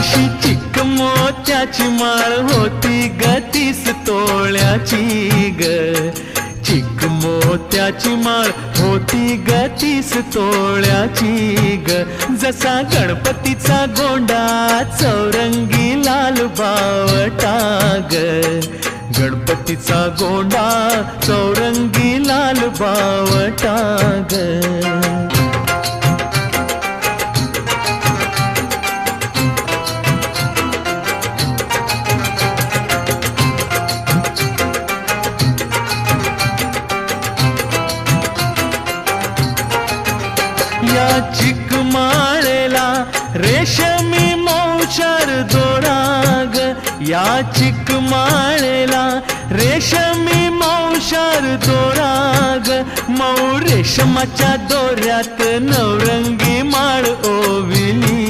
अशी चिक मोत्याची माळ होती ग 30 तोळ्याची ग. चिक मोत्याची माळ होती ग 30 तोळ्याची ग. जसा गणपतीचा गोंडा चौरंगी लाल बावटा ग. गणपतीचा गोंडा चौरंगी लाल बावटा ग. या चिकमाळेला रेशमी मौचार दोराग. या चिकमाळेला रेशमी मौचार दोराग. मऊ रेशमाच्या दोऱ्यात नवरंगी माळ ओविली.